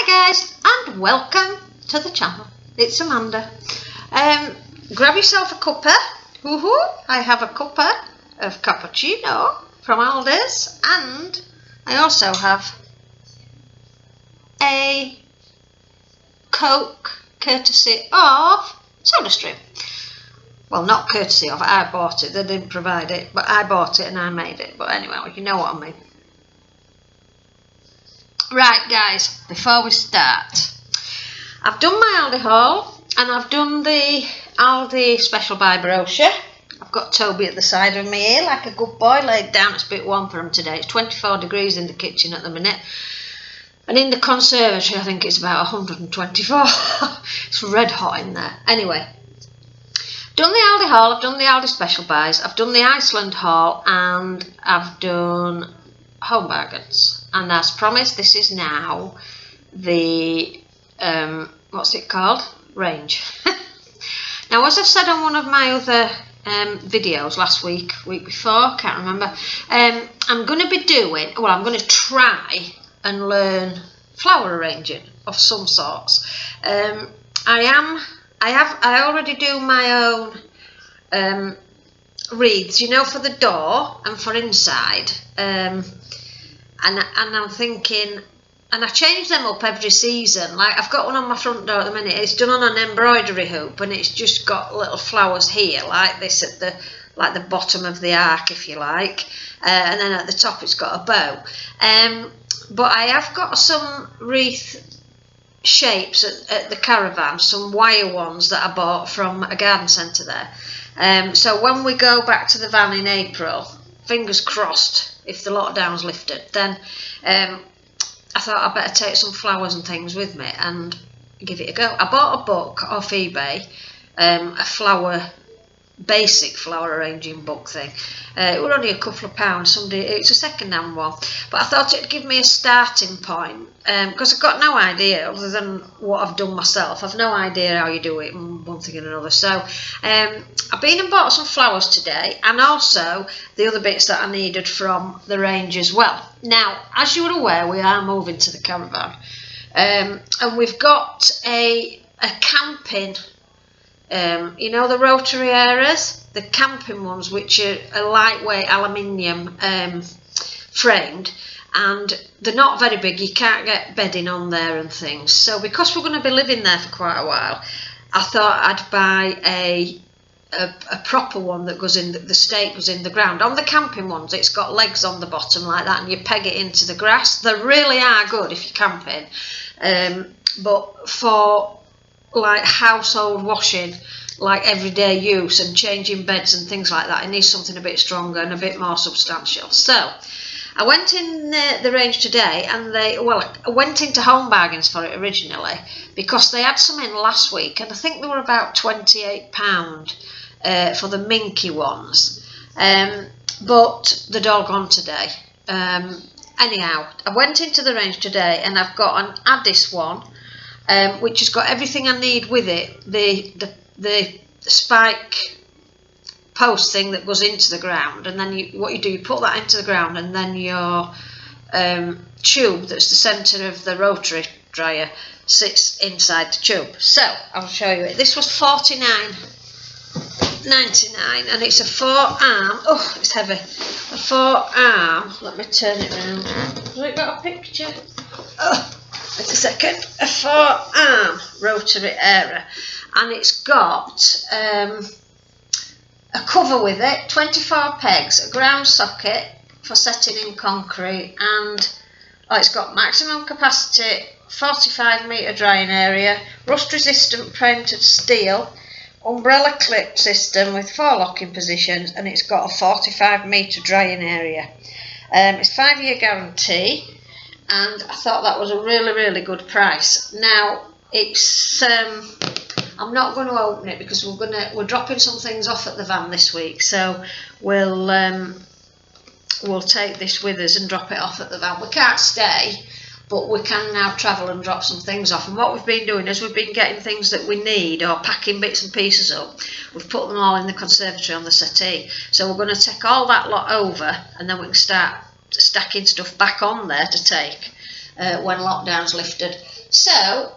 Hi guys, and welcome to the channel. It's Amanda. Grab yourself a cuppa. I have a cuppa of cappuccino from Aldi's, and I also have a Coke courtesy of SodaStream. Well, not courtesy of, I bought it. They didn't provide it, but I bought it and I made it. But anyway, you know what I mean. Right guys, before we start, I've done my Aldi haul and I've done the Aldi special buy brochure. I've got Toby at the side of me here like a good boy, laid down. It's a bit warm for him today. It's 24 degrees in the kitchen at the minute, and in the conservatory I think it's about 124. It's red hot in there. Anyway, done the Aldi haul, I've done the Aldi special buys, I've done the Iceland haul, and I've done home bargains. And as promised, this is now the what's it called? Range. Now, as I've said on one of my other videos last week before, can't remember, I'm going to be doing, well, I'm going to try and learn flower arranging of some sorts. I already do my own wreaths, you know, for the door and for inside. And I'm thinking, and I change them up every season. Like, I've got one on my front door at the minute. It's done on an embroidery hoop, and it's just got little flowers here, like this at the bottom of the arc, if you like, and then at the top it's got a bow. But I have got some wreath shapes at the caravan, some wire ones that I bought from a garden centre there. So when we go back to the van in April, fingers crossed, if the lockdown's lifted, then I thought I'd better take some flowers and things with me and give it a go. I bought a book off eBay, a basic flower arranging book thing. It was only a couple of pounds. It's a second-hand one, but I thought it'd give me a starting point, because I've got no idea other than what I've done myself. I've no idea how you do it and one thing and another. So I've been and bought some flowers today, and also the other bits that I needed from the range as well. Now, as you're aware, we are moving to the caravan, and we've got a camping, you know, the rotary areas, the camping ones, which are lightweight aluminium framed, and they're not very big. You can't get bedding on there and things. So because we're going to be living there for quite a while, I thought I'd buy a proper one that goes in, the stake goes in the ground. On the camping ones, it's got legs on the bottom like that, and you peg it into the grass. They really are good if you're camping, but for like household washing, like everyday use and changing beds and things like that, it needs something a bit stronger and a bit more substantial. So I went in the range today, and I went into Home Bargains for it originally because they had some in last week, and I think they were about £28 for the minky ones, but they're all gone today. Anyhow, I went into the range today, and I've got an Addis one, which has got everything I need with it. The spike post thing that goes into the ground, and then what you do, you put that into the ground, and then your tube that's the centre of the rotary dryer sits inside the tube. So I'll show you it. This was $49.99, and it's a 4-arm. Oh, it's heavy. A 4-arm. Let me turn it round. Has it got a picture? Oh. Wait a second. A 4-arm rotary area, and it's got a cover with it, 24 pegs, a ground socket for setting in concrete, and it's got maximum capacity, 45 metre drying area, rust resistant painted steel, umbrella clip system with 4 locking positions, and it's got a 45 metre drying area. It's 5-year guarantee, and I thought that was a really, really good price. Now, it's I'm not going to open it because we're dropping some things off at the van this week, so we'll take this with us and drop it off at the van. We can't stay, but we can now travel and drop some things off. And what we've been doing is we've been getting things that we need, or packing bits and pieces up. We've put them all in the conservatory on the settee, so we're going to take all that lot over, and then we can start stacking stuff back on there to take. when lockdown's lifted. So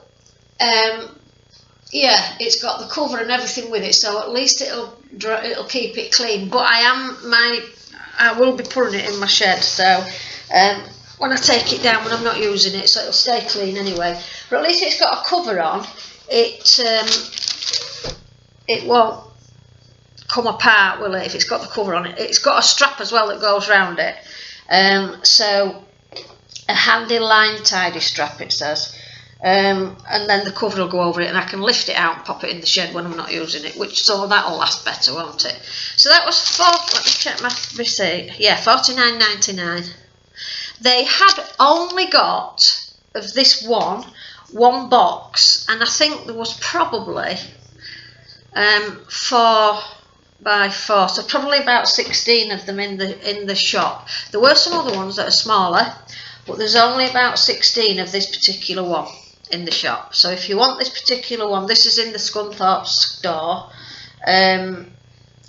yeah, it's got the cover and everything with it, so at least it'll keep it clean. But I will be putting it in my shed, so when I take it down when I'm not using it, so it'll stay clean anyway. But at least it's got a cover on. It won't come apart, will it, if it's got the cover on it. It's got a strap as well that goes round it, so a handy line tidy strap, it says. And then the cover will go over it, and I can lift it out and pop it in the shed when I'm not using it, so that'll last better, won't it? So that was let me check my receipt. Yeah, $49.99. They had only got of this one box, and I think there was probably 4 by 4, so probably about 16 of them in the shop. There were some other ones that are smaller, but there's only about 16 of this particular one in the shop. So if you want this particular one, this is in the Scunthorpe store.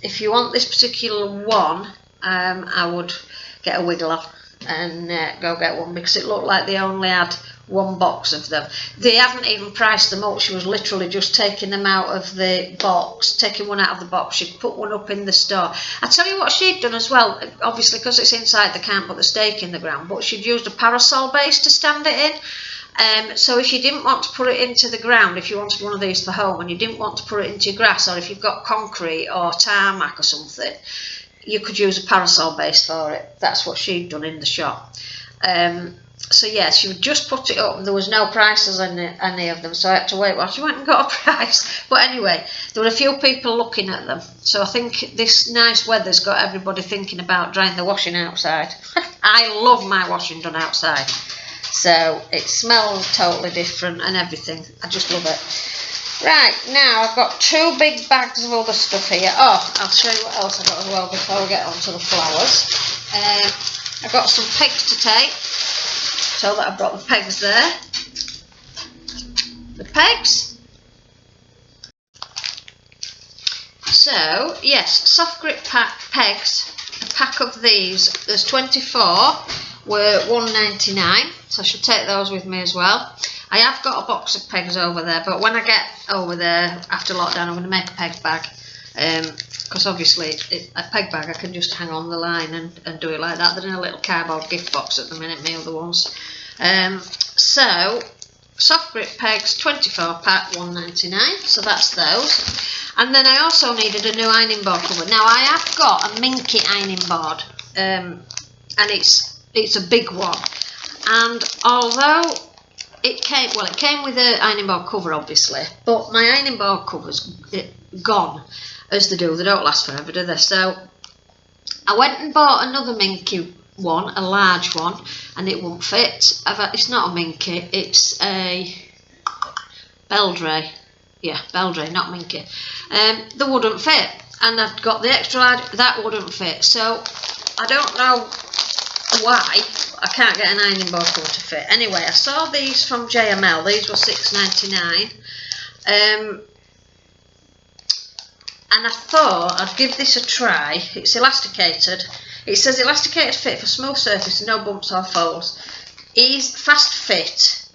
If you want this particular one, I would get a wiggle on and go get one, because it looked like they only had one box of them. They haven't even priced them up. She was literally just taking them out of the box, taking one out of the box. She'd put one up in the store. I tell you what she'd done as well, obviously because it's inside, they can't put the stake in the ground, but she'd used a parasol base to stand it in. So if you didn't want to put it into the ground, if you wanted one of these for home and you didn't want to put it into your grass, or if you've got concrete or tarmac or something, you could use a parasol base for it. That's what she'd done in the shop. So yeah, she would just put it up, and there was no prices on any of them, so I had to wait while she went and got a price. But anyway, there were a few people looking at them, so I think this nice weather's got everybody thinking about drying the washing outside. I love my washing done outside, so it smells totally different and everything. I just love it. Right, now I've got 2 big bags of other stuff here. Oh, I'll show you what else I got as well before we get on to the flowers. I've got some pegs to take, so that I've got the pegs there. The pegs. So, yes, soft grip pegs, a pack of these, there's 24, were $1.99, so I should take those with me as well. I have got a box of pegs over there, but when I get over there after lockdown, I'm going to make a peg bag, because obviously a peg bag I can just hang on the line and do it like that. They're in a little cardboard gift box at the minute, my other ones. So soft grip pegs, 24 pack, $1.99, so that's those. And then I also needed a new ironing board cover. Now I have got a Minky ironing board, and it's a big one, and although it came with an ironing board cover, obviously, but my ironing board cover's gone, as they do. They don't last forever, do they? So I went and bought another Minky one, a large one, and it won't fit. It's not a Minky, it's a Beldray. Yeah, Beldray, not Minky. They wouldn't fit, and I've got the extra large, that wouldn't fit. So I don't know why I can't get an ironing board cover to fit. Anyway, I saw these from JML. These were $6.99, and I thought I'd give this a try. It's elasticated. It says elasticated fit for smooth surface and no bumps or folds. Ease, fast fit.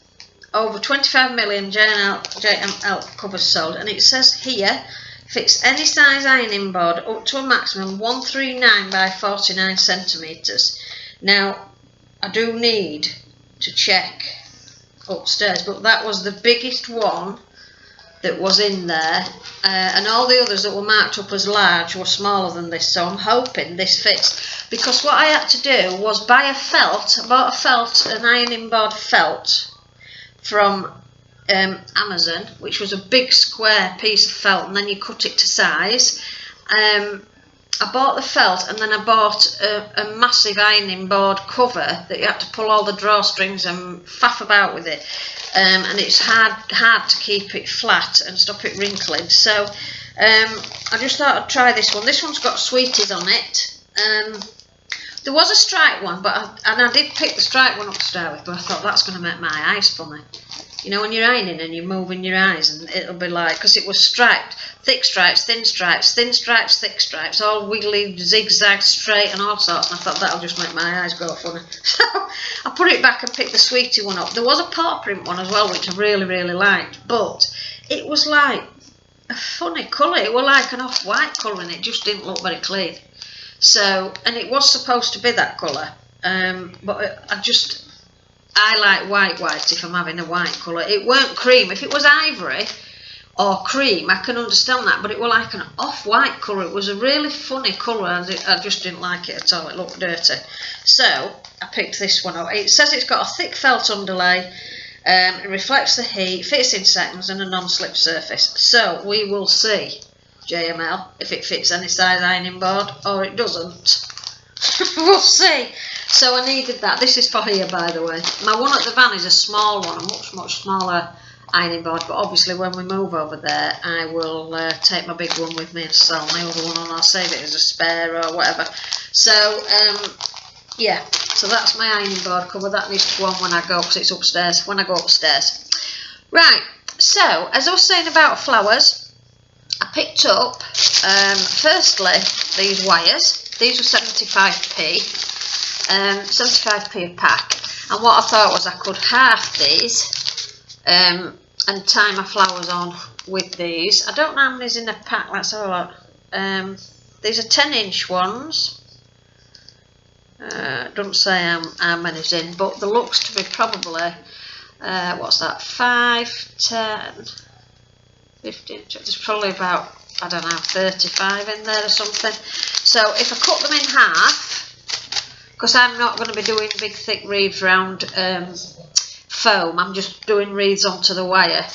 Over 25 million JML covers sold, and it says here fits any size ironing board up to a maximum 139 by 49 centimetres. Now I do need to check upstairs, but that was the biggest one that was in there, and all the others that were marked up as large were smaller than this, so I'm hoping this fits, because what I had to do was buy a felt. I bought a felt, an ironing board felt from Amazon, which was a big square piece of felt, and then you cut it to size. I bought the felt, and then I bought a massive ironing board cover that you had to pull all the drawstrings and faff about with it, and it's hard to keep it flat and stop it wrinkling. So I just thought I'd try this one. This one's got sweeties on it. There was a striped one, and I did pick the striped one up to start with, but I thought that's going to make my eyes funny. you know, when you're ironing and you're moving your eyes, and it'll be like, because it was striped, thick stripes, thin stripes, thin stripes, thick stripes, all wiggly, zigzag, straight, and all sorts. And I thought that'll just make my eyes go funny. So I put it back and picked the Sweetie one up. There was a paw print one as well, which I really, really liked, but it was like a funny colour. It was like an off-white colour, and it just didn't look very clean. So, and it was supposed to be that colour, but I like white if I'm having a white colour. It weren't cream. If it was ivory or cream, I can understand that, but it was like an off-white colour. It was a really funny colour, and I just didn't like it at all. It looked dirty. So I picked this one up. It says it's got a thick felt underlay, it reflects the heat, fits in seconds, and a non-slip surface. So we will see, JML, if it fits any size ironing board or it doesn't. We'll see. So I needed that. This is for here, by the way. My one at the van is a small one, a much smaller ironing board, but obviously when we move over there I will take my big one with me and sell my other one, and I'll save it as a spare or whatever. So yeah, so that's my ironing board cover. That needs to go on when I go, because it's upstairs, when I go upstairs. Right, so as I was saying about flowers, I picked up firstly these wires. These were 75p, 75p a pack, and what I thought was I could half these and tie my flowers on with these. I don't know how many's in a pack, let's have a look. These are 10-inch ones. Doesn't say how many's in, but there looks to be probably, what's that, 5, 10, 15, there's probably about, I don't know, 35 in there or something. So if I cut them in half, because I'm not going to be doing big thick wreaths round foam, I'm just doing wreaths onto the wire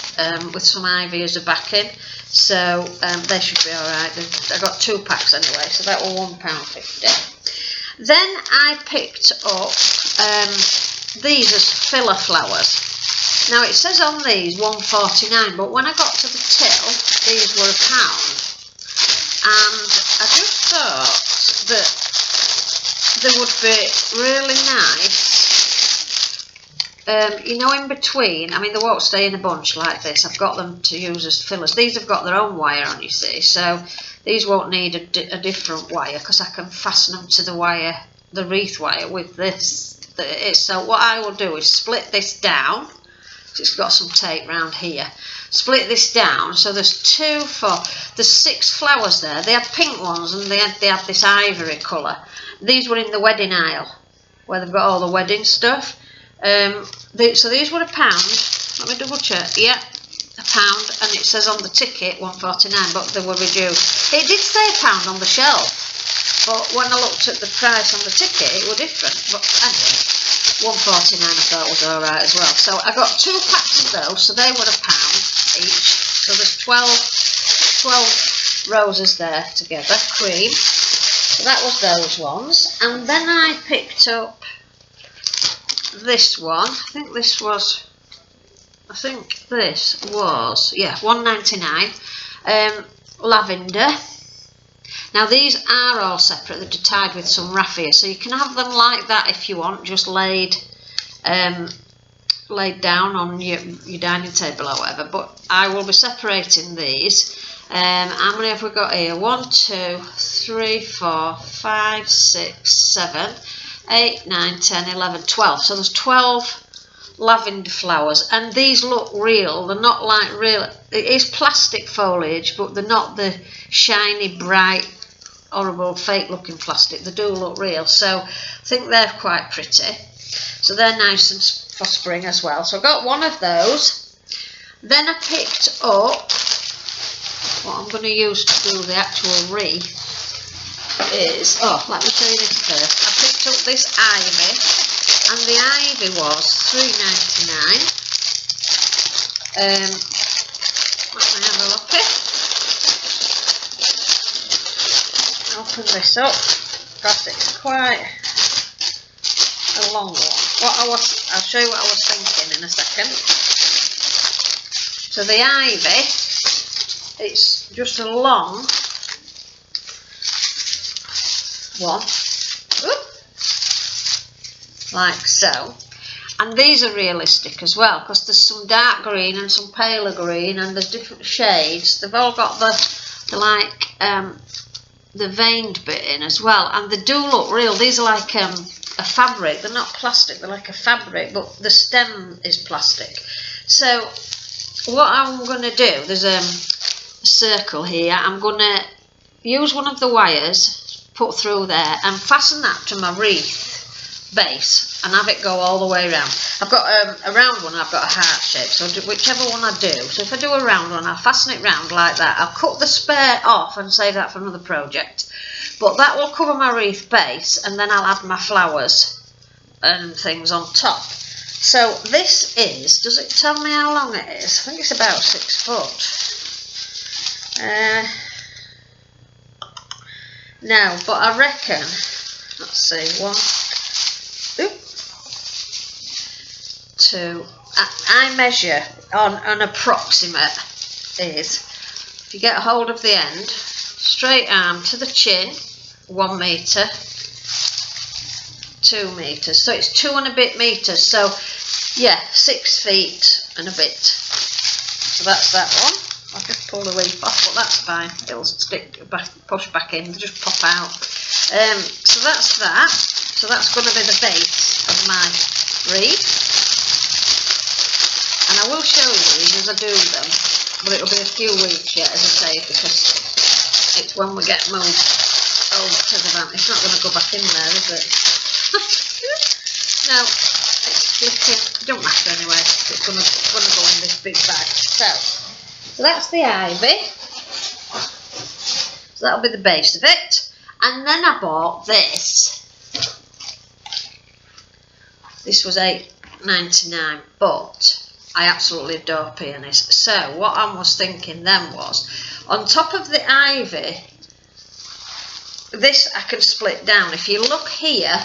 with some ivy as a backing, so they should be alright. I got 2 packs anyway, so that was £1.50. Then I picked up these as filler flowers. Now it says on these £1.49, but when I got to the till, these were £1, and I just thought that they would be really nice, you know, in between. I mean, they won't stay in a bunch like this. I've got them to use as fillers. These have got their own wire on, you see, so these won't need a different wire, because I can fasten them to the wire, the wreath wire, with this. So what I will do is split this down. It's got some tape round here. Split this down, so there's 6 flowers there. They had pink ones, and they had this ivory colour. These were in the wedding aisle, where they've got all the wedding stuff. So these were £1. Let me double check. Yeah, £1, and it says on the ticket £1.49, but they were reduced. It did say £1 on the shelf, but when I looked at the price on the ticket, it was different. But anyway, £1.49 I thought was alright as well. So I got 2 packs of those, so they were £1 each. So there's 12 roses there together, cream. So that was those ones. And then I picked up this one. I think this was, yeah, £1.99. Lavender. Now these are all separate. They're tied with some raffia, so you can have them like that if you want, just laid down on your dining table or whatever. But I will be separating these. How many have we got here? 1, 2, 3, 4, 5, 6, 7, 8, 9, 10, 11, 12. So there's 12 lavender flowers, and these look real. They're not like real. It is plastic foliage, but they're not the shiny, bright, horrible, fake-looking plastic. They do look real, so I think they're quite pretty. So they're nice and for spring as well. So I got one of those. Then I picked up what I'm going to use to do the actual wreath is, let me show you this first. I picked up this ivy, and the ivy was £3.99. Let me have a look at. Open this up, because it's quite a long one. I'll show you what I was thinking in a second. So the ivy, it's just a long one, like so, And these are realistic as well, because there's some dark green and some paler green, and there's different shades. They've all got the veined bit in as well, and they do look real. These are like a fabric. They're not plastic, they're like a fabric, but the stem is plastic. So what I'm going to do, there's a circle here. I'm going to use one of the wires, put through there, and fasten that to my wreath base and have it go all the way around. I've got a round one, I've got a heart shape, so whichever one I do. So if I do a round one, I'll fasten it round like that. I'll cut the spare off and save that for another project, but that will cover my wreath base, and then I'll add my flowers and things on top. So this is, does it tell me how long it is? I think it's about 6 foot. No, but I reckon, let's see, 1, 2, I measure on an approximate is, if you get a hold of the end, straight arm to the chin, 1 metre, 2 metres, so it's 2 and a bit metres, so yeah, 6 feet and a bit. So that's that one. I'll just pull the leaf off, but that's fine, it'll stick back, push back in, just pop out. So that's that. So that's going to be the base of my wreath. And I will show you these as I do them, but it'll be a few weeks yet, as I say, because it's when we get moved over to the van. It's not going to go back in there, is it? No, it's flicking. It don't matter anyway. It's going to go in this big bag. So that's the ivy. So that'll be the base of it. And then I bought this. This was $8.99, but I absolutely adore peonies. So what I was thinking then was, on top of the ivy, this I can split down. If you look here,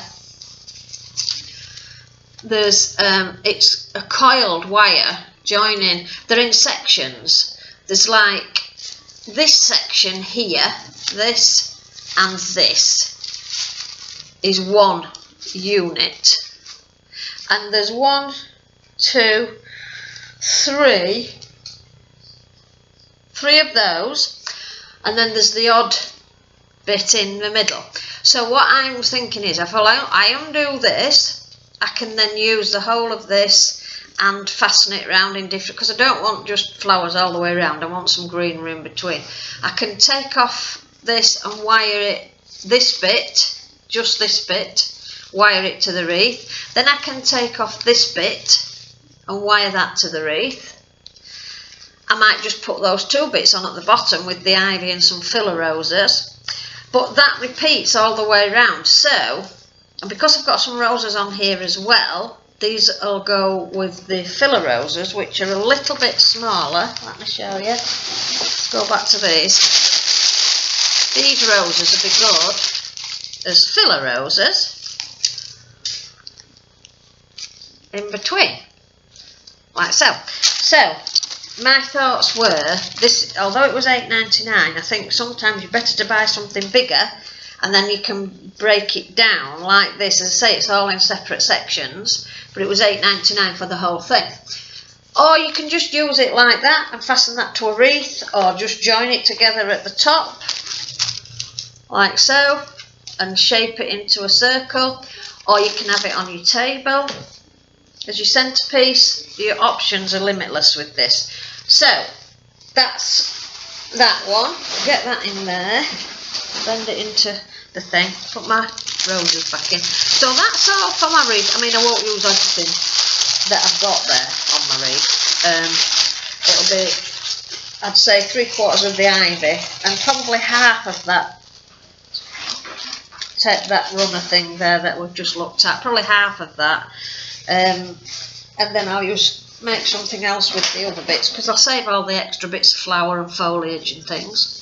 there's it's a coiled wire joining. They're in sections. There's like this section here, this and this is one unit, and there's 1, 2, 3 of those, and then there's the odd bit in the middle. So what I'm thinking is, if I undo this, I can then use the whole of this and fasten it round in different, because I don't want just flowers all the way around, I want some greenery in between. I can take off this and wire it, this bit, just this bit, wire it to the wreath. Then I can take off this bit and wire that to the wreath. I might just put those 2 bits on at the bottom with the ivy and some filler roses, but that repeats all the way around. So, and because I've got some roses on here as well, these will go with the filler roses, which are a little bit smaller. Let me show you. Let's go back to these. These roses will be good as filler roses in between, like so. So my thoughts were, this, although it was $8.99, I think sometimes you're better to buy something bigger, and then you can break it down like this. As I say, it's all in separate sections, but it was $8.99 for the whole thing. Or you can just use it like that and fasten that to a wreath, or just join it together at the top like so and shape it into a circle, or you can have it on your table as your centerpiece. Your options are limitless with this. So that's that one. Get that in there, blend it into the thing, put my roses back in. So that's all for my wreath. I mean, I won't use everything that I've got there on my wreath. It'll be, I'd say, 3/4 of the ivy, and probably half of that, take that runner thing there that we've just looked at, probably half of that, and then I'll make something else with the other bits, because I'll save all the extra bits of flower and foliage and things.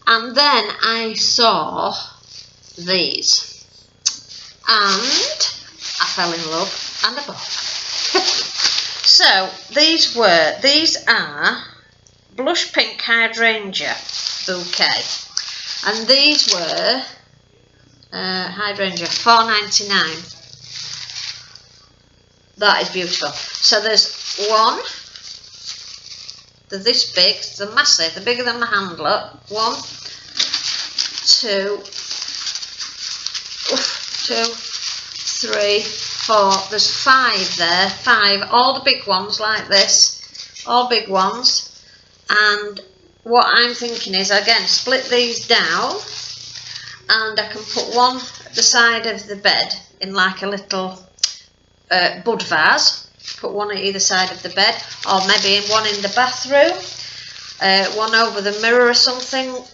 And then I saw these, and I fell in love and I bought them. So these are blush pink hydrangea bouquet, and these were hydrangea $4.99. That is beautiful. So there's one, they're this big, they're massive, they're bigger than my hand, look. 1, 2, 3, 4, there's 5 there, 5, all the big ones like this, all big ones. And what I'm thinking is, again, split these down, and I can put one at the side of the bed in like a little bud vase, put one at either side of the bed, or maybe one in the bathroom, one over the mirror or something,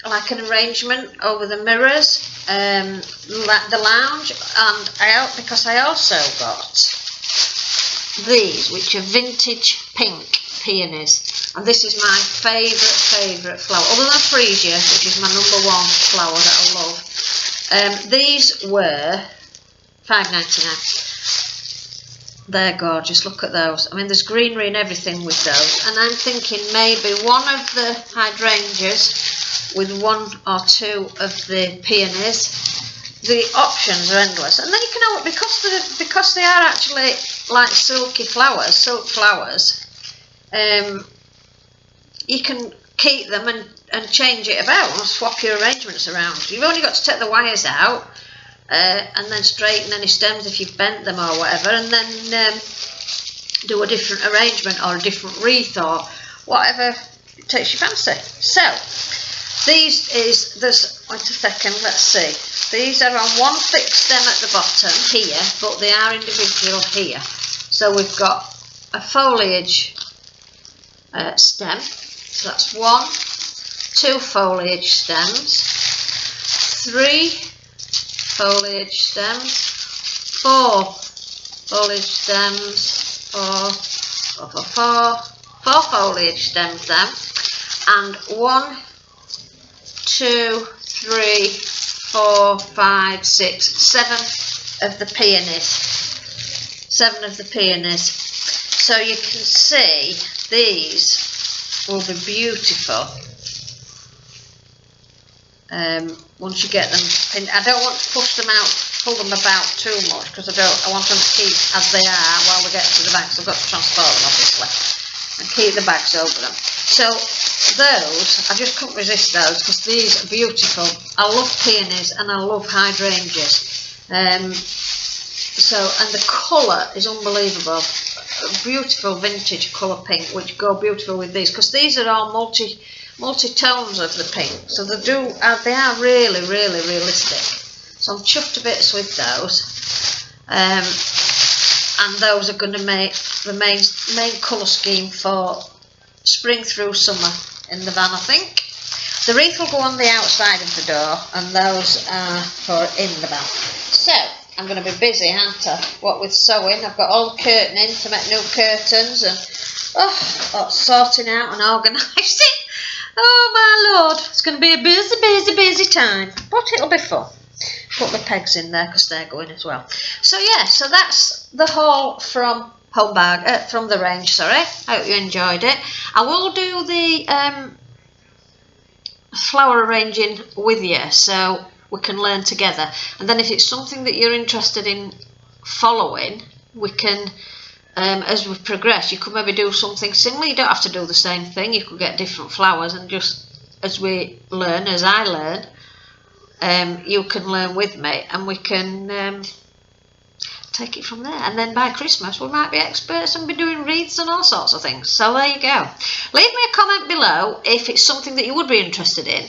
like an arrangement over the mirrors, the lounge. And because I also got these, which are vintage pink peonies, and this is my favourite flower, other than freesia, which is my #1 flower that I love. These were £5.99. They're gorgeous, look at those. I mean, there's greenery and everything with those, and I'm thinking maybe one of the hydrangeas with 1 or 2 of the peonies. The options are endless, and then you can have, because they are actually like silk flowers, you can keep them and change it about and swap your arrangements around. You've only got to take the wires out and then straighten any stems if you've bent them or whatever, and then do a different arrangement or a different wreath or whatever takes your fancy. So there's wait a second, let's see. These are on one fixed stem at the bottom here, but they are individual here. So we've got a foliage stem, so that's 1, 2 foliage stems, 3 foliage stems, 4 foliage stems, 4 foliage stems then, and 1, 2, 3, 4, 5, 6, 7 of the peonies. 7 of the peonies. So you can see these will be beautiful once you get them pinned. I don't want to push them out, pull them about too much, because I want them to keep as they are while we get to the bags. I've got to transport them obviously and keep the bags over them. So those, I just couldn't resist those because these are beautiful. I love peonies and I love hydrangeas. And the colour is unbelievable. Beautiful vintage colour pink, which go beautiful with these, because these are all multi tones of the pink, so they are really realistic. So I'm chuffed to bits with those, and those are going to make the main colour scheme for spring through summer in the van, I think. The wreath will go on the outside of the door, and those are for in the van. So I'm going to be busy, aren't I? What with sewing, I've got all the curtaining to make new curtains, and sorting out and organising. Oh my lord, it's going to be a busy time, but it'll be fun. Put the pegs in there because they're going as well. So yeah, so that's the haul from from the range. Sorry, I hope you enjoyed it. I will do the flower arranging with you, so we can learn together, and then if it's something that you're interested in following, we can as we progress, you could maybe do something similar. You don't have to do the same thing, you could get different flowers, and just as we learn, as I learn, you can learn with me, and we can take it from there, and then by Christmas we might be experts and be doing wreaths and all sorts of things. So there you go. Leave me a comment below if it's something that you would be interested in.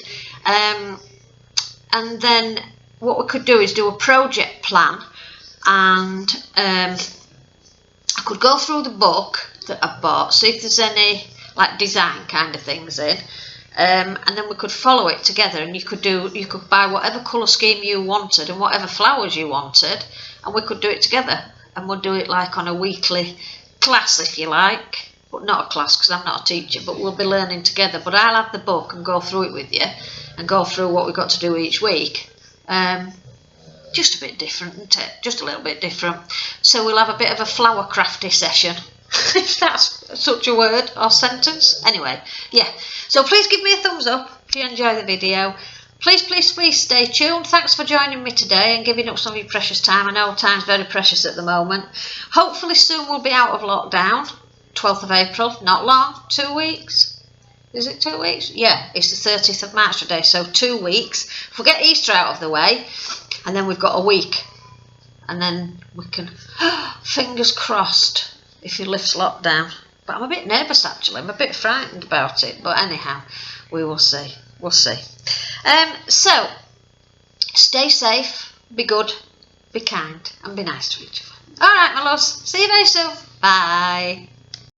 And then what we could do is do a project plan, and I could go through the book that I've bought, see if there's any like design kind of things in, and then we could follow it together, and you could buy whatever colour scheme you wanted and whatever flowers you wanted, and we could do it together, and we'll do it like on a weekly class if you like, but not a class because I'm not a teacher, but we'll be learning together. But I'll have the book and go through it with you, and go through what we've got to do each week. Just a bit different, isn't it? Just a little bit different. So we'll have a bit of a flower crafty session, if that's such a word or sentence. Anyway, yeah. So please give me a thumbs up if you enjoy the video. please stay tuned. Thanks for joining me today and giving up some of your precious time. I know time's very precious at the moment. Hopefully soon we'll be out of lockdown. 12th of April, not long, 2 weeks. Is it 2 weeks? Yeah, it's the 30th of March today, so 2 weeks. If we get Easter out of the way, and then we've got a week, and then we can, fingers crossed, if he lifts lockdown. But I'm a bit nervous actually, I'm a bit frightened about it, but anyhow, we will see. We'll see. So, stay safe, be good, be kind, and be nice to each other. Alright, my loves, see you very soon. Bye.